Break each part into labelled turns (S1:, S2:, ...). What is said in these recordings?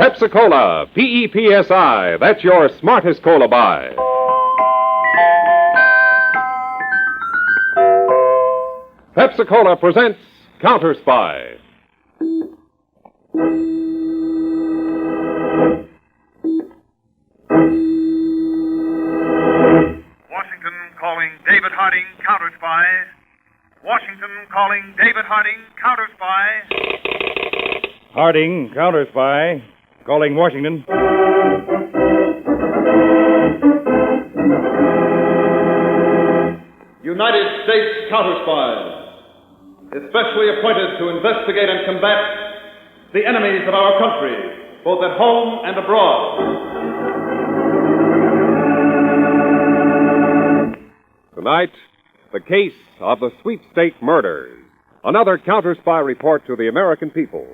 S1: Pepsi-Cola, P-E-P-S-I. That's your smartest cola buy. Pepsi-Cola presents Counterspy.
S2: Washington calling David Harding Counterspy. Washington calling David Harding Counterspy.
S3: Harding, Counterspy. Calling Washington.
S4: United States Counterspies, especially appointed to investigate and combat the enemies of our country, both at home and abroad.
S1: Tonight, the case of the Sweepstakes murders. Another Counterspy report to the American people.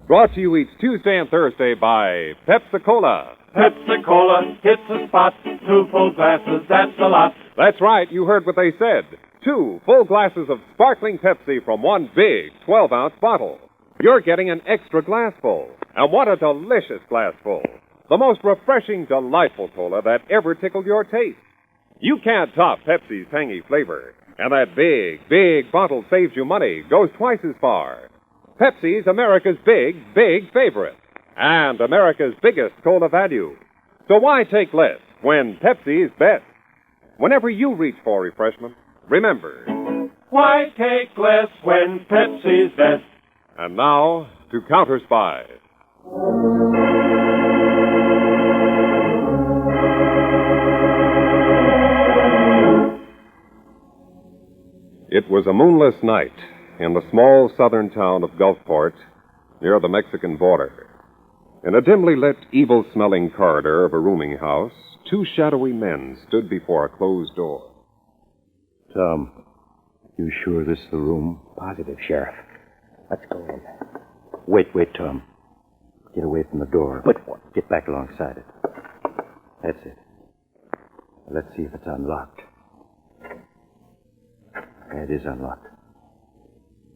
S1: Brought to you each Tuesday and Thursday by Pepsi-Cola.
S5: Pepsi-Cola hits the spot. 2 full glasses, that's a lot.
S1: That's right, you heard what they said. 2 full glasses of sparkling Pepsi from one big 12-ounce bottle. You're getting an extra glassful. And what a delicious glassful. The most refreshing, delightful cola that ever tickled your taste. You can't top Pepsi's tangy flavor. And that big, big bottle saves you money, goes twice as far. Pepsi's America's big, big favorite. And America's biggest cola value. So why take less when Pepsi's best? Whenever you reach for refreshment, remember.
S5: Why take less when Pepsi's best?
S1: And now, to Counterspy. It was a moonless night in the small southern town of Gulfport, near the Mexican border. In a dimly lit, evil-smelling corridor of a rooming house, 2 shadowy men stood before a closed door.
S3: Tom, you sure this is the room?
S6: Positive, Sheriff. Let's go in. Wait, Tom. Get away from the door.
S3: But
S6: what? Get back alongside it. That's it. Let's see if it's unlocked. Yeah, it is unlocked.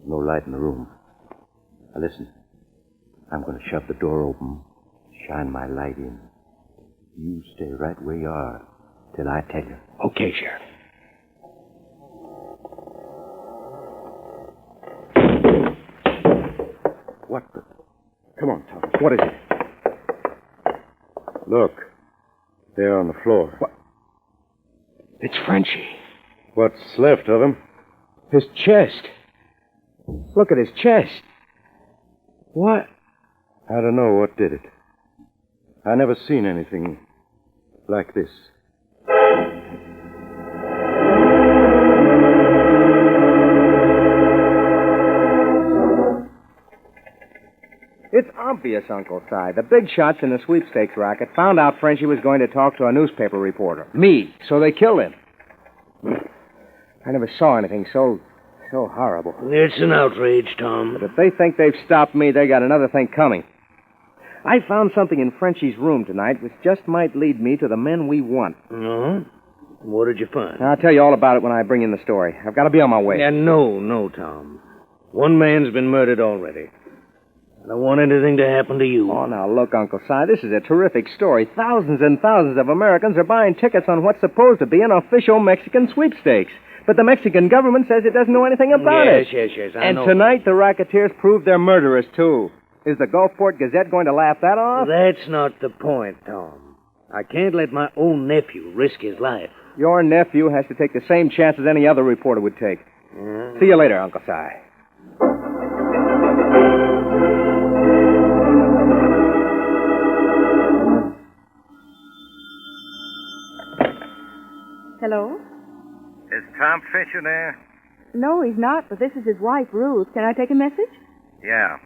S6: No light in the room. Now listen. I'm going to shove the door open, shine my light in. You stay right where you are till I tell you.
S3: Okay, Sheriff.
S6: What the... Come on, Tom. What is it?
S3: Look. There on the floor.
S6: What? It's Frenchie.
S3: What's left of him?
S6: His chest. Look at his chest. What?
S3: I don't know what did it. I never seen anything like this.
S7: It's obvious, Uncle Si. The big shots in the sweepstakes racket found out Frenchie was going to talk to a newspaper reporter. Me. So they killed him. I never saw anything so horrible.
S8: It's an outrage, Tom.
S7: But if they think they've stopped me, they got another thing coming. I found something in Frenchie's room tonight which just might lead me to the men we want.
S8: No? What did you find?
S7: I'll tell you all about it when I bring in the story. I've got to be on my way.
S8: Yeah, no, Tom. One man's been murdered already. I don't want anything to happen to you.
S7: Oh, now, look, Uncle Si, this is a terrific story. Thousands and thousands of Americans are buying tickets on what's supposed to be an official Mexican sweepstakes. But the Mexican government says it doesn't know anything about it.
S8: Yes, I
S7: and
S8: know.
S7: Tonight, the racketeers proved they're murderers, too. Is the Gulfport Gazette going to laugh that off?
S8: That's not the point, Tom. I can't let my own nephew risk his life.
S7: Your nephew has to take the same chances any other reporter would take. See you later, Uncle Si.
S9: Hello?
S2: Is Tom Fisher there?
S9: No, he's not, but this is his wife, Ruth. Can I take a message?
S2: Yeah.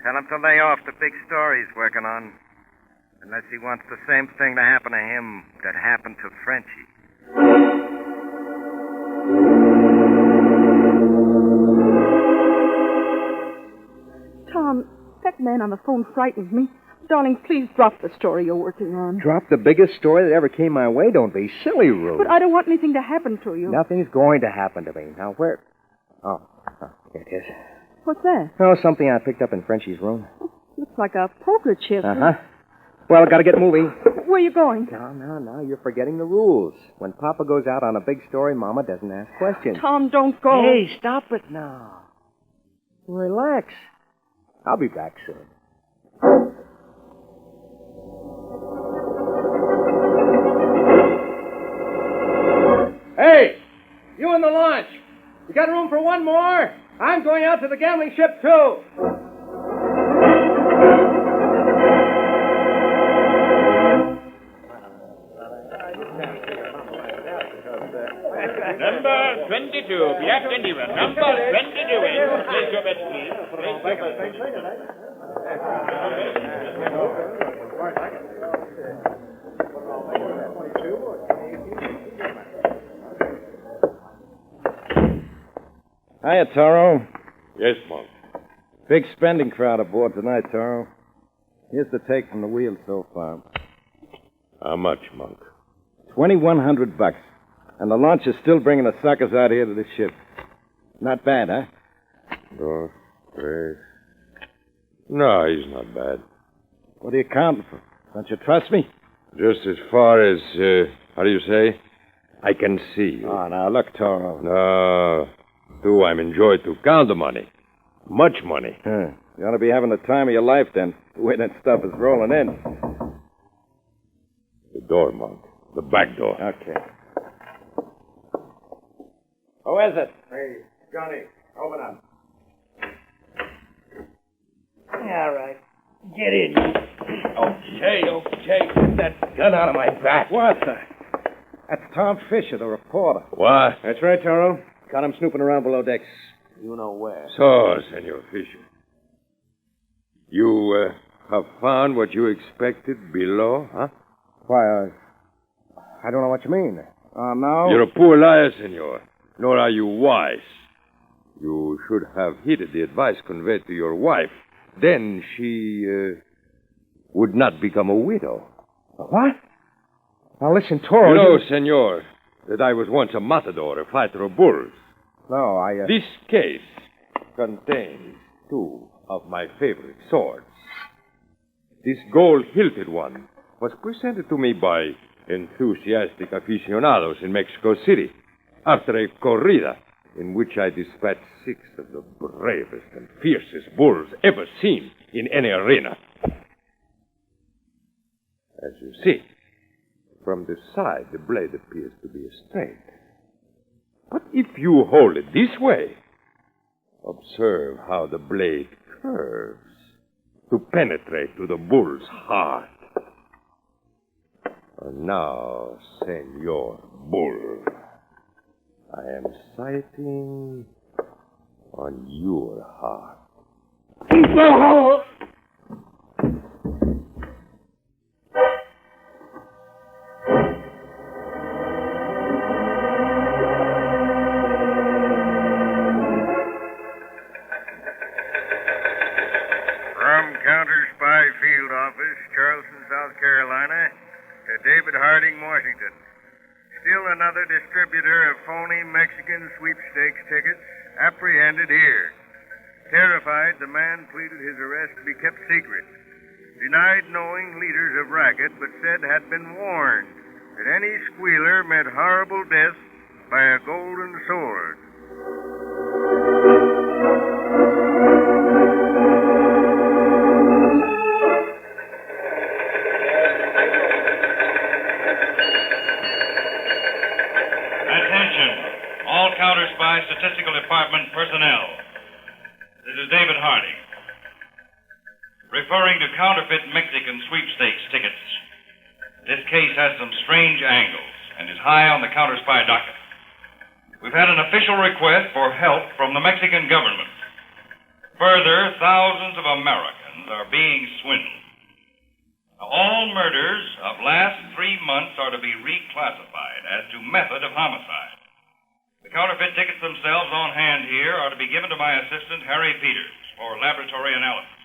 S2: Tell him to lay off the big story he's working on. Unless he wants the same thing to happen to him that happened to Frenchie.
S9: Tom, that man on the phone frightens me. Darling, please drop the story you're working on.
S7: Drop the biggest story that ever came my way? Don't be silly, Ruth.
S9: But I don't want anything to happen to you.
S7: Nothing's going to happen to me. Now, where... Oh, here it is.
S9: What's that?
S7: Oh, something I picked up in Frenchie's room.
S9: Looks like a poker chip.
S7: Uh-huh. Well, I gotta get moving.
S9: Where are you going?
S7: No, you're forgetting the rules. When Papa goes out on a big story, Mama doesn't ask questions.
S9: Tom, don't go.
S7: Hey, stop it now. Relax. I'll be back soon. Hey! You in the launch. You got room for one more? I'm going out to the gambling ship, too.
S10: Number 22, Pierre 21. Number 22 in. Place your bet, please. Place your bet.
S3: Hiya, Toro.
S1: Yes, Monk.
S3: Big spending crowd aboard tonight, Toro. Here's the take from the wheel so far.
S1: How much, Monk?
S3: $2,100. And the launch is still bringing the suckers out here to the ship. Not bad, huh?
S1: Oh, great. No, he's not bad.
S3: What are you counting for? Don't you trust me?
S1: Just as far as, how do you say? I can see you.
S3: Oh, now, look, Toro.
S1: No. Do I'm enjoyed to count the money. Much money.
S3: Huh. You ought to be having the time of your life, then, the way that stuff is rolling in.
S1: The door, Monk. The back door.
S3: Okay. Who is it?
S7: Hey, Johnny, open up.
S8: All right. Get in. Okay. Get that gun out of my back.
S3: What the? That's Tom Fisher, the reporter.
S1: What?
S7: That's right, Toro. Caught him snooping around below decks.
S8: You know where.
S1: So, Senor Fisher. You, have found what you expected below, huh?
S7: Why, I don't know what you mean. No.
S1: You're a poor liar, senor. Nor are you wise. You should have heeded the advice conveyed to your wife. Then she, would not become a widow.
S7: What? Now listen, Toro.
S1: You know, senor, that I was once a matador, a fighter of bulls.
S7: No, I,
S1: This case contains two of my favorite swords. This gold-hilted one was presented to me by enthusiastic aficionados in Mexico City after a corrida in which I dispatched 6 of the bravest and fiercest bulls ever seen in any arena. As you see, from the side, the blade appears to be straight. But if you hold it this way, observe how the blade curves to penetrate to the bull's heart. And now, Senor Bull, I am sighting on your heart.
S2: From Counterspy Field Office, Charleston, South Carolina, to David Harding, Washington. Still another distributor of phony Mexican sweepstakes tickets apprehended here. Terrified, the man pleaded his arrest be kept secret. Denied knowing leaders of racket, but said had been warned that any squealer met horrible death by a golden sword.
S11: Attention, all Counterspy Statistical Department personnel. This is David Harding. Referring to counterfeit Mexican sweepstakes tickets. This case has some strange angles and is high on the Counterspy docket. We've had an official request for help from the Mexican government. Further, thousands of Americans are being swindled. Now, all murders of last 3 months are to be reclassified as to method of homicide. The counterfeit tickets themselves on hand here are to be given to my assistant, Harry Peters, for laboratory analysis.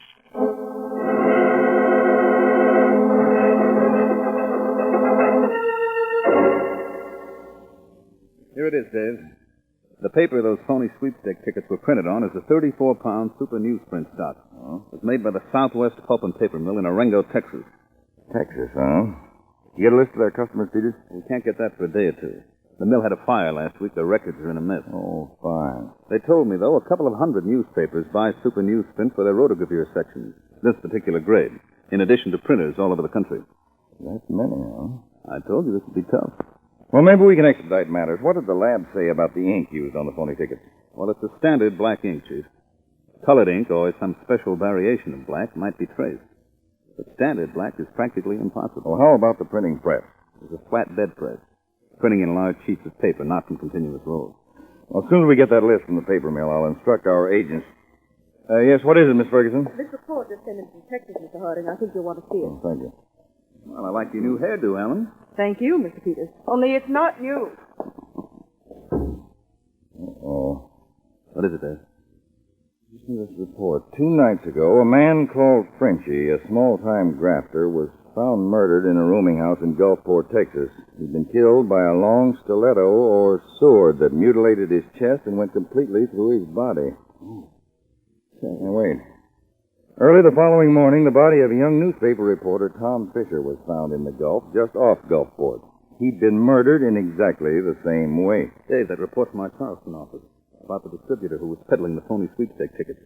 S4: Here it is, Dave. The paper those phony sweepstake tickets were printed on is a 34-pound super newsprint stock.
S3: Oh?
S12: It was made by the Southwest Pulp and Paper Mill in Orengo, Texas.
S3: Texas, huh? You get a list of their customers, Peters?
S12: We can't get that for a day or two. The mill had a fire last week. Their records are in a mess.
S3: Oh, fine.
S12: They told me, though, a couple of hundred newspapers buy super newsprint for their rotogravure sections, this particular grade, in addition to printers all over the country.
S3: That's many, huh?
S12: I told you this would be tough.
S3: Well, maybe we can expedite matters. What did the lab say about the ink used on the phony tickets?
S12: Well, it's a standard black ink, Chief. Colored ink, or some special variation of black, might be traced. But standard black is practically impossible.
S3: Well, how about the printing press?
S12: It's a flat bed press, printing in large sheets of paper, not from continuous rolls.
S3: Well, as soon as we get that list from the paper mill, I'll instruct our agents. Yes, what is it, Miss Ferguson?
S9: This report just came in from Texas, Mr. Harding. I think you'll want to see it.
S3: Oh, thank you.
S12: Well, I like your new hairdo, Helen.
S9: Thank you, Mr. Peters. Only it's not new.
S3: Uh-oh.
S12: What is it, Dave?
S3: Listen to this report. 2 nights ago, a man called Frenchie, a small-time grafter, was found murdered in a rooming house in Gulfport, Texas. He'd been killed by a long stiletto or sword that mutilated his chest and went completely through his body. Now, wait. Early the following morning, the body of a young newspaper reporter, Tom Fisher, was found in the Gulf, just off Gulfport. He'd been murdered in exactly the same way.
S12: Dave, that report from our Charleston office about the distributor who was peddling the phony sweepstake tickets.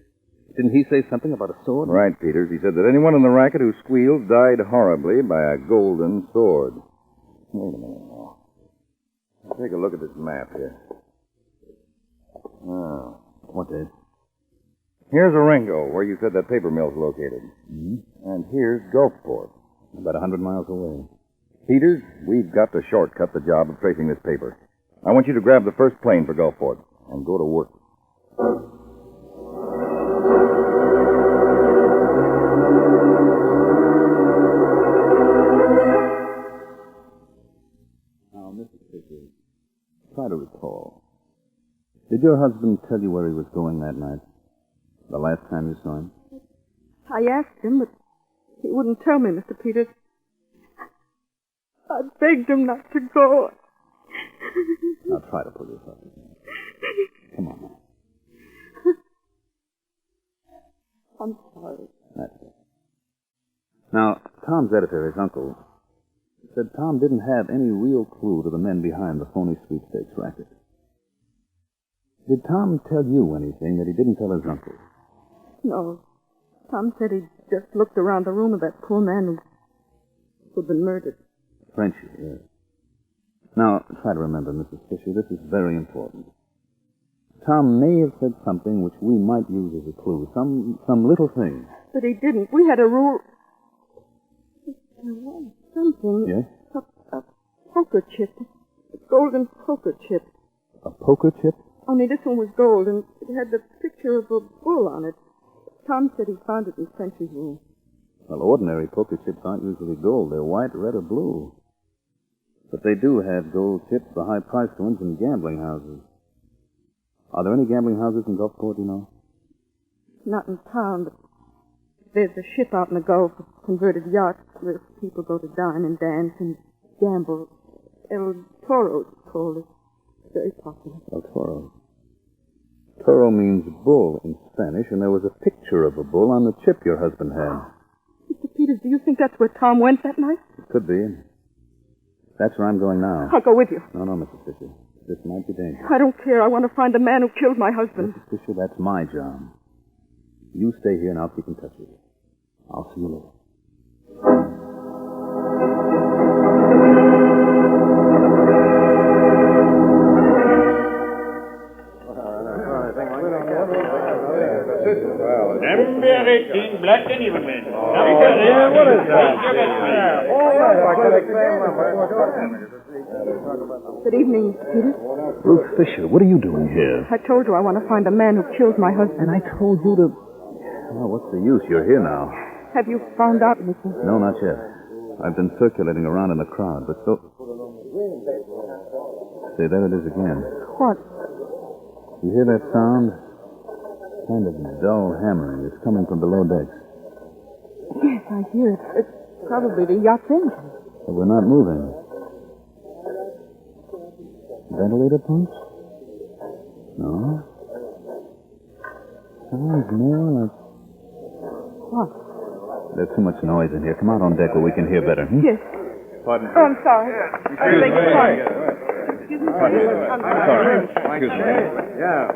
S12: Didn't he say something about a sword?
S3: Right, Peters. He said that anyone in the racket who squealed died horribly by a golden sword. Wait a minute now. Take a look at this map here. Oh.
S12: What, Dave?
S3: Here's Orengo, where you said that paper mill's located.
S12: Mm-hmm.
S3: And here's Gulfport.
S12: About 100 miles away.
S3: Peters, we've got to shortcut the job of tracing this paper. I want you to grab the first plane for Gulfport and go to work.
S12: Now, Mrs. Fisher, try to recall. Did your husband tell you where he was going that night? The last time you saw him?
S9: I asked him, but he wouldn't tell me, Mr. Peters. I begged him not to go.
S12: Now try to pull yourself together. Come on now.
S9: I'm sorry.
S12: That's it. Now, Tom's editor, his uncle, said Tom didn't have any real clue to the men behind the phony sweepstakes racket. Did Tom tell you anything that he didn't tell his uncle?
S9: No. Tom said he just looked around the room of that poor man who'd been murdered.
S12: Frenchie, yes. Now, try to remember, Mrs. Fisher, this is very important. Tom may have said something which we might use as a clue, some little thing.
S9: But he didn't. We had a rule. There was something.
S12: Yes?
S9: A poker chip. A golden poker chip.
S12: A poker chip?
S9: Only this one was gold, and it had the picture of a bull on it. Tom said he found it in Frenchie's room.
S12: Well, ordinary poker chips aren't usually gold. They're white, red, or blue. But they do have gold chips, the high-priced ones, in gambling houses. Are there any gambling houses in Gulfport, you know?
S9: Not in town, but there's a ship out in the Gulf, a converted yacht, where people go to dine and dance and gamble. El Toro, it's called. It's very popular.
S12: El Toro. Toro means bull in Spanish, and there was a picture of a bull on the chip your husband had.
S9: Mr. Peters, do you think that's where Tom went that night?
S12: It could be. That's where I'm going now.
S9: I'll go with you.
S12: No, Mrs. Fisher. This might be dangerous.
S9: I don't care. I want to find the man who killed my husband.
S12: Mrs. Fisher, that's my job. You stay here and I'll keep in touch with you. I'll see you later.
S10: Number 18, black and even man.
S3: What is that?
S9: Good evening, Mr. Peters.
S12: Ruth Fisher, what are you doing here?
S9: I told you I want to find the man who killed my husband.
S12: And I told you to... Well, what's the use? You're here now.
S9: Have you found out anything?
S12: No, not yet. I've been circulating around in the crowd, but so... Say, there it is again.
S9: What?
S12: You hear that sound? Kind of dull hammering. It's coming from below decks.
S9: Yes, I hear it. It's probably the yacht's engine.
S12: But we're not moving. Ventilator pumps? No. Sounds more like
S9: What?
S12: There's too much noise in here. Come out on deck where we can hear better. Hmm?
S9: Yes.
S12: Pardon?
S9: Oh, I'm sorry. I beg your pardon. Excuse me, please. I'm sorry.
S12: Excuse me.
S1: Yeah.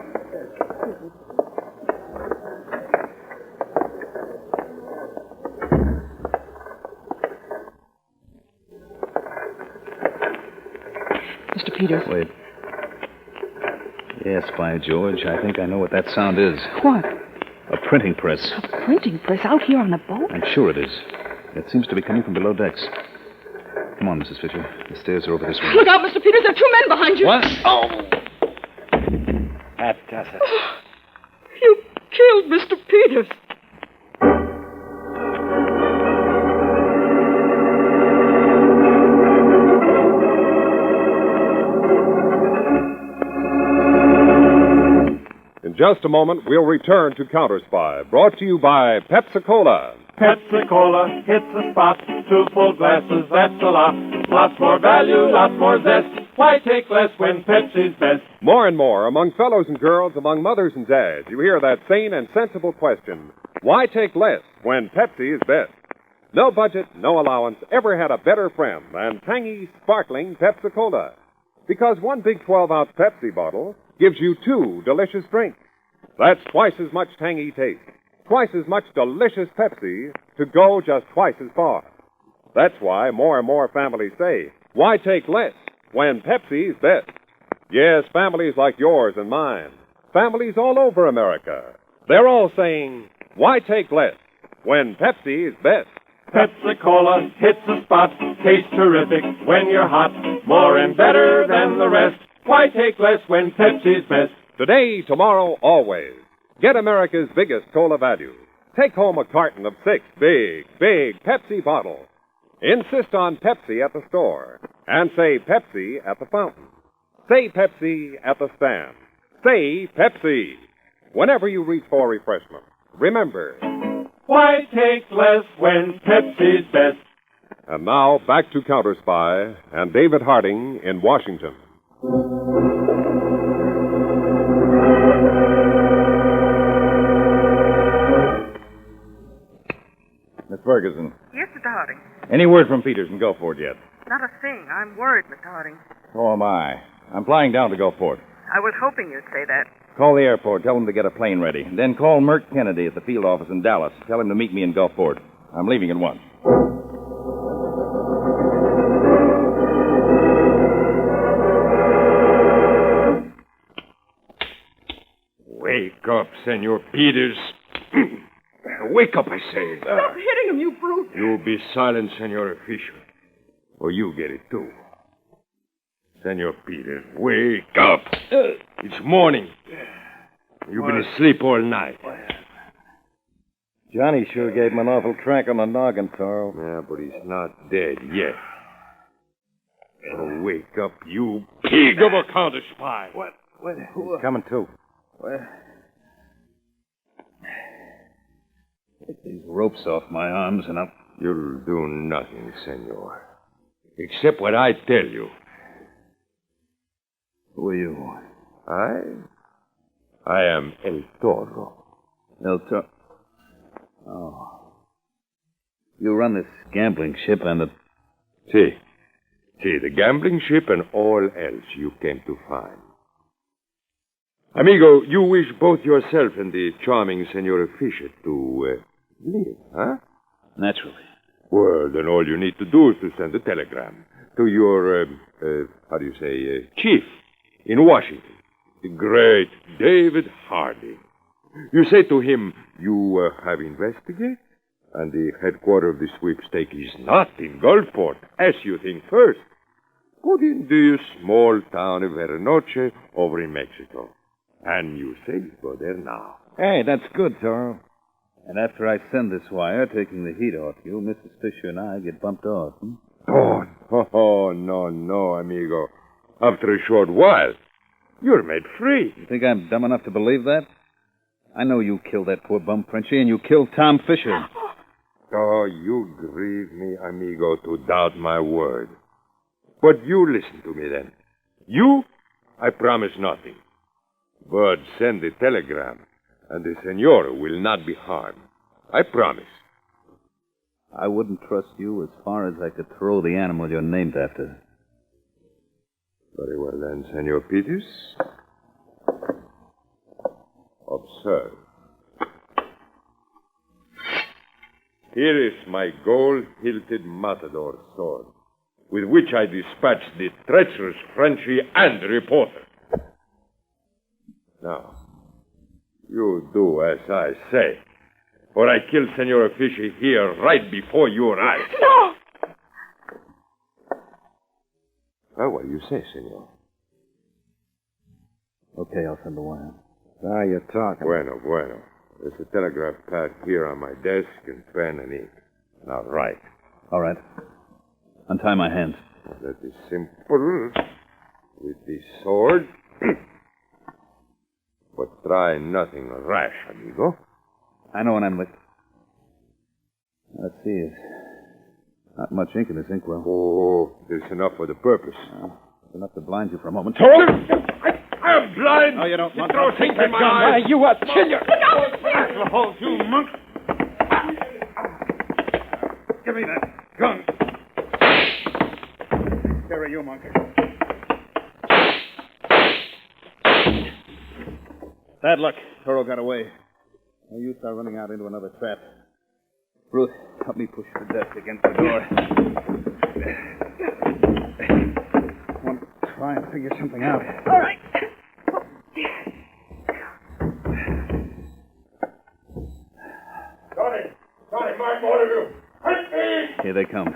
S9: Mr. Peters.
S12: Wait. Yes, by George, I think I know what that sound is.
S9: What?
S12: A printing press.
S9: A printing press out here on a boat?
S12: I'm sure it is. It seems to be coming from below decks. Come on, Mrs. Fisher. The stairs are over this way.
S9: Look out, Mr. Peters. There are 2 men behind you.
S12: What?
S9: Oh!
S6: That does it.
S9: You killed Mr. Peters.
S1: In just a moment, we'll return to Counterspy, brought to you by Pepsi-Cola.
S5: Pepsi-Cola hits the spot. 2 full glasses, that's a lot. Lots more value, lots more zest. Why take less when Pepsi's best?
S1: More and more, among fellows and girls, among mothers and dads, you hear that sane and sensible question, why take less when Pepsi is best? No budget, no allowance ever had a better friend than tangy, sparkling Pepsi-Cola. Because one big 12-ounce Pepsi bottle gives you 2 delicious drinks. That's twice as much tangy taste, twice as much delicious Pepsi to go just twice as far. That's why more and more families say, why take less when Pepsi's best? Yes, families like yours and mine, families all over America, they're all saying, why take less when Pepsi's best?
S5: Pepsi-Cola hits the spot. Tastes terrific when you're hot. More and better than the rest. Why take less when Pepsi's best?
S1: Today, tomorrow, always. Get America's biggest cola value. Take home a carton of 6 big Pepsi bottles. Insist on Pepsi at the store. And say Pepsi at the fountain. Say Pepsi at the stand. Say Pepsi. Whenever you reach for refreshment, remember.
S5: Why take less when Pepsi's best?
S1: And now, back to Counterspy and David Harding in Washington.
S3: Miss Ferguson,
S13: Yes, Mr. Harding.
S3: any word from Peters in Gulfport yet?
S13: Not a thing. I'm worried, Mr. Harding.
S3: So am I. I'm flying down to Gulfport.
S13: I was hoping you'd say that.
S3: Call the airport. Tell them to get a plane ready. Then call Mert Kennedy at the field office in Dallas. Tell him to meet me in Gulfport. I'm leaving at once.
S14: Wake up, Senor Peters. Wake up, I say.
S9: Stop hitting him, you brute.
S14: You be silent, Senor Fisher, or you get it too. Senor Peters, wake up. It's morning. You've been asleep all night.
S6: Johnny sure gave him an awful crack on the noggin, Toro.
S14: Yeah, but he's not dead yet. So wake up, you pig of a counter-spy.
S6: What? He's coming to.
S12: Take these ropes off my arms and I'll...
S14: You'll do nothing, senor. Except what I tell you.
S12: Who are you?
S14: I am El Toro.
S12: El Toro? Oh. You run this gambling ship and the...
S14: See, the gambling ship and all else you came to find. Amigo, you wish both yourself and the charming Senora Fisher to live, huh?
S12: Naturally.
S14: Well, then all you need to do is to send a telegram to your, chief in Washington, the great David Harding. You say to him, you have investigated, and the headquarters of the sweepstake is not in Gulfport, as you think first, but in the small town of Veranoche over in Mexico. And you say you go there now.
S12: Hey, that's good, Toro. And after I send this wire, taking the heat off you, Mrs. Fisher and I get bumped off, hmm?
S14: Oh, no, amigo. After a short while, you're made free.
S12: You think I'm dumb enough to believe that? I know you killed that poor bum Frenchie, and you killed Tom Fisher.
S14: Oh, you grieve me, amigo, to doubt my word. But you listen to me, then. You, I promise nothing. But send the telegram, and the senora will not be harmed. I promise.
S12: I wouldn't trust you as far as I could throw the animal you're named after.
S14: Very well then, Senor Peters. Observe. Here is my gold-hilted matador sword, with which I dispatched the treacherous Frenchie and the reporter. Now, you do as I say, or I kill Senora Fisher here right before your eyes.
S9: No!
S14: Well, what do you say, senor?
S12: Okay, I'll send the wire.
S7: Now you're talking.
S14: Bueno, bueno. There's a telegraph pad here on my desk and pen and ink. Now write.
S12: All right. Untie my hands.
S14: That is simple. With the sword. But try nothing rash, amigo.
S12: I know when I'm licked. Let's see. There's not much ink in this inkwell.
S14: Oh, there's enough for the purpose.
S12: Enough to blind you for a moment.
S14: I'm blind!
S8: No, you don't, monk.
S14: Throw things in my
S8: Why,
S14: eyes!
S8: you are kill you!
S14: I'll hold you, monk!
S8: Give me that gun. There are you, monk. Bad luck. Toro got away. Now you start running out into another trap.
S12: Ruth, help me push the desk against the door.
S8: I want to try and figure something out.
S9: All right.
S14: Johnny, Mark, all of you! Hit me!
S12: Here they come.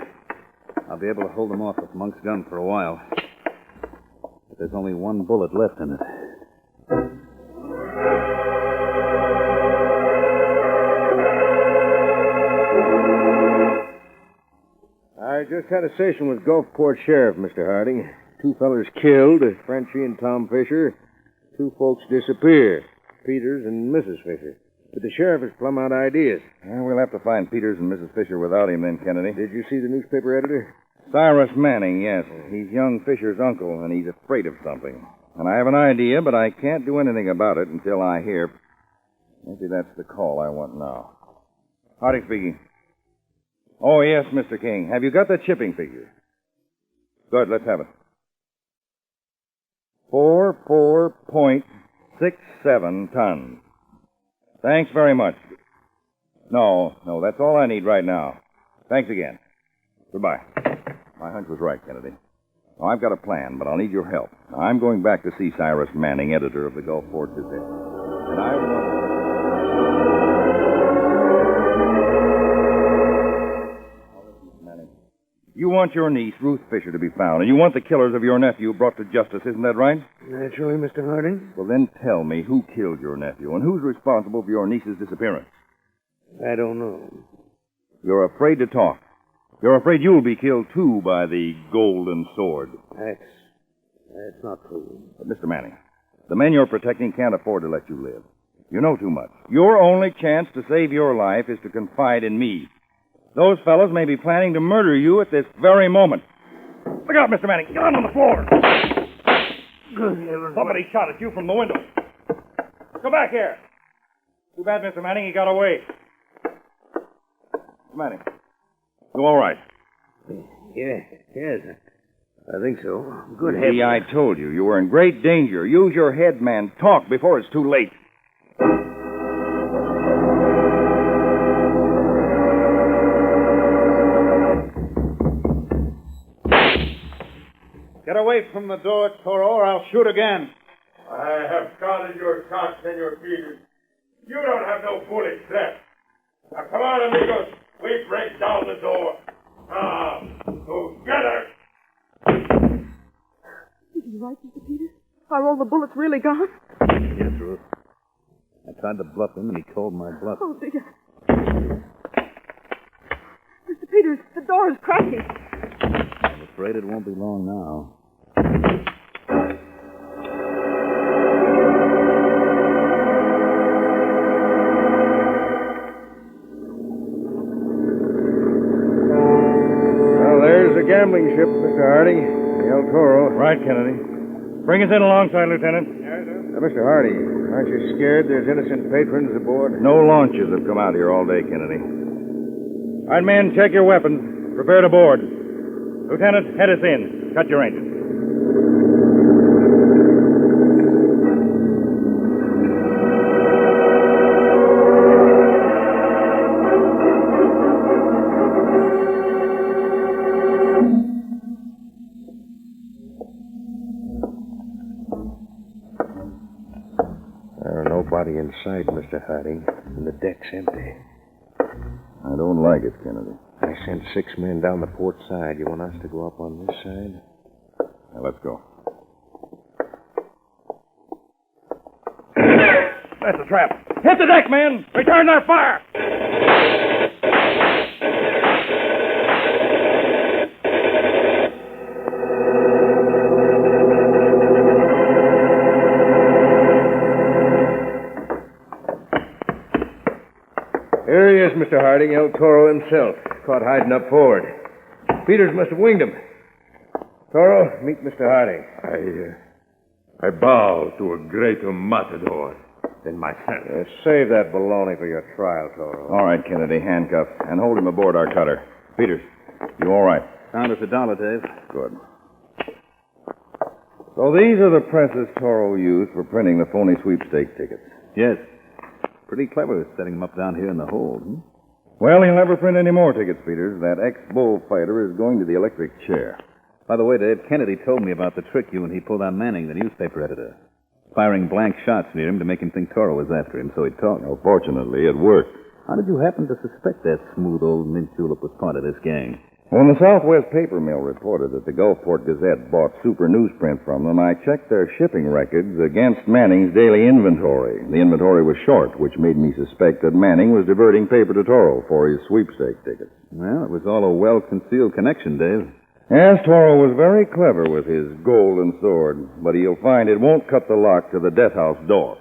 S12: I'll be able to hold them off with Monk's gun for a while. But there's only one bullet left in it.
S7: I just had a session with Gulfport Sheriff, Mr. Harding. 2 fellers killed, Frenchie and Tom Fisher. 2 folks disappeared, Peters and Mrs. Fisher. But the sheriff is plumb out of ideas.
S3: Well, we'll have to find Peters and Mrs. Fisher without him then, Kennedy.
S7: Did you see the newspaper editor?
S3: Cyrus Manning, yes. He's young Fisher's uncle, and he's afraid of something. And I have an idea, but I can't do anything about it until I hear. Maybe that's the call I want now. Harding speaking. Oh, yes, Mr. King. Have you got the chipping figure? Good, let's have it. 44.67 tons. Thanks very much. No, that's all I need right now. Thanks again. Goodbye. My hunch was right, Kennedy. Now, I've got a plan, but I'll need your help. Now, I'm going back to see Cyrus Manning, editor of the Gulfport Gazette. And I want... You want your niece, Ruth Fisher, to be found, and you want the killers of your nephew brought to justice, isn't that right?
S7: Naturally, Mr. Harding.
S3: Well, then tell me who killed your nephew and who's responsible for your niece's disappearance.
S7: I don't know.
S3: You're afraid to talk. You're afraid you'll be killed, too, by the golden sword.
S7: That's not true.
S3: But, Mr. Manning, the men you're protecting can't afford to let you live. You know too much. Your only chance to save your life is to confide in me. Those fellows may be planning to murder you at this very moment. Look out, Mr. Manning. Get on the floor.
S7: Good heavens.
S3: Somebody shot at you from the window. Come back here. Too bad, Mr. Manning. He got away. Mr. Manning. You all right?
S7: Yes. I think so. Good
S3: See,
S7: heavens.
S3: I told you. You were in great danger. Use your head, man. Talk before it's too late.
S8: Get away from the door, Toro, or I'll shoot again.
S14: I have counted your shots, Senor Peters. You don't have no bullets left. Now, come on, amigos. We break down the door. Now, together.
S9: Is he right, Mr. Peters? Are all the bullets really gone?
S12: Yes, Ruth. I tried to bluff him, and he called my bluff.
S9: Oh, dear. Mr. Peters, the door is cracking.
S12: I'm afraid it won't be long now.
S7: Well, there's the gambling ship, Mr. Harding. The El Toro.
S3: Right, Kennedy. Bring us in alongside, Lieutenant.
S7: Mr. Harding, aren't you scared there's innocent patrons aboard?
S3: No launches have come out here all day, Kennedy. All right, men, check your weapons. Prepare to board. Lieutenant, head us in. Cut your engines.
S8: Nobody in sight, Mr. Harding, and the deck's empty.
S3: I don't like it, Kennedy.
S8: I sent 6 men down the port side. You want us to go up on this side?
S3: Now, let's go. That's a trap. Hit the deck, men! Return their fire!
S7: Here he is, Mr. Harding, El Toro himself, caught hiding up forward. Peters must have winged him. Toro, meet Mr. Harding.
S14: I bow to a greater matador than myself.
S7: Save that baloney for your trial, Toro.
S3: All right, Kennedy, handcuff, and hold him aboard our cutter. Peters, you all right?
S12: Found us $1, Dave.
S3: Good. So these are the presses Toro used for printing the phony sweepstake tickets.
S12: Yes. Pretty clever setting them up down here in the hold, hmm?
S3: Well, he'll never print any more tickets, Peters. That ex-bullfighter is going to the electric chair.
S12: By the way, Dave, Kennedy told me about the trick you and he pulled on Manning, the newspaper editor. Firing blank shots near him to make him think Toro was after him, so he'd talk.
S3: Well, fortunately, it worked.
S12: How did you happen to suspect that smooth old mint julep was part of this gang?
S3: When the Southwest Paper Mill reported that the Gulfport Gazette bought super newsprint from them, I checked their shipping records against Manning's daily inventory. The inventory was short, which made me suspect that Manning was diverting paper to Toro for his sweepstake tickets.
S12: Well, it was all a well-concealed connection, Dave.
S3: Yes, Toro was very clever with his golden sword, but he'll find it won't cut the lock to the death house door.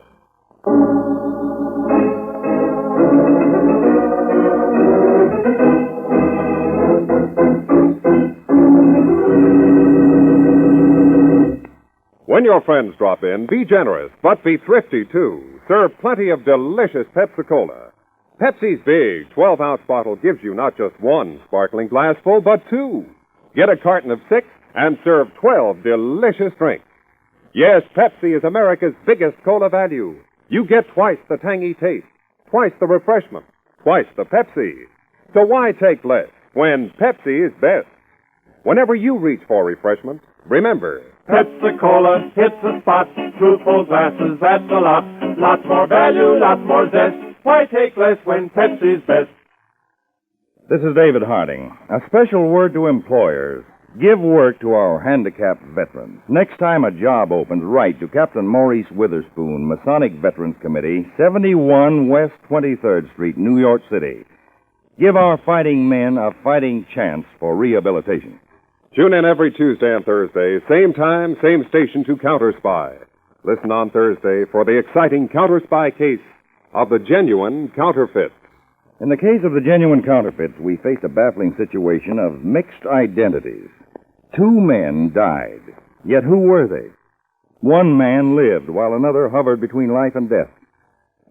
S1: When your friends drop in, be generous, but be thrifty, too. Serve plenty of delicious Pepsi-Cola. Pepsi's big 12-ounce bottle gives you not just one sparkling glassful, but 2. Get a carton of 6 and serve 12 delicious drinks. Yes, Pepsi is America's biggest cola value. You get twice the tangy taste, twice the refreshment, twice the Pepsi. So why take less when Pepsi is best? Whenever you reach for refreshment, remember,
S5: Pepsi-Cola hits the spot. Truthful glasses, that's a lot. Lots more value, lots more zest. Why take less when Pepsi's best?
S3: This is David Harding. A special word to employers. Give work to our handicapped veterans. Next time a job opens, write to Captain Maurice Witherspoon, Masonic Veterans Committee, 71 West 23rd Street, New York City. Give our fighting men a fighting chance for rehabilitation.
S1: Tune in every Tuesday and Thursday, same time, same station to Counterspy. Listen on Thursday for the exciting Counterspy case of the genuine counterfeits.
S3: In the case of the genuine counterfeits, we faced a baffling situation of mixed identities. 2 men died. Yet who were they? One man lived while another hovered between life and death.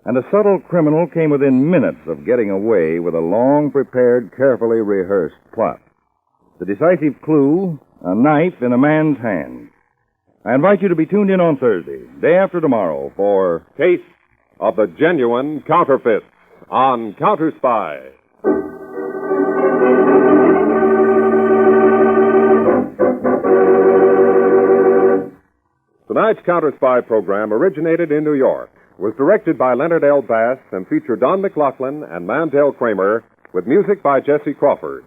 S3: And a subtle criminal came within minutes of getting away with a long-prepared, carefully rehearsed plot. The decisive clue, a knife in a man's hand. I invite you to be tuned in on Thursday, day after tomorrow, for
S1: Case of the Genuine Counterfeits on Counterspy. Tonight's Counterspy program originated in New York, was directed by Leonard L. Bass, and featured Don McLaughlin and Mandel Kramer, with music by Jesse Crawford.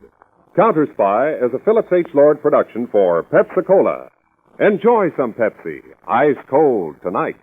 S1: Counterspy is a Phillips H. Lord production for Pepsi-Cola. Enjoy some Pepsi, ice cold tonight.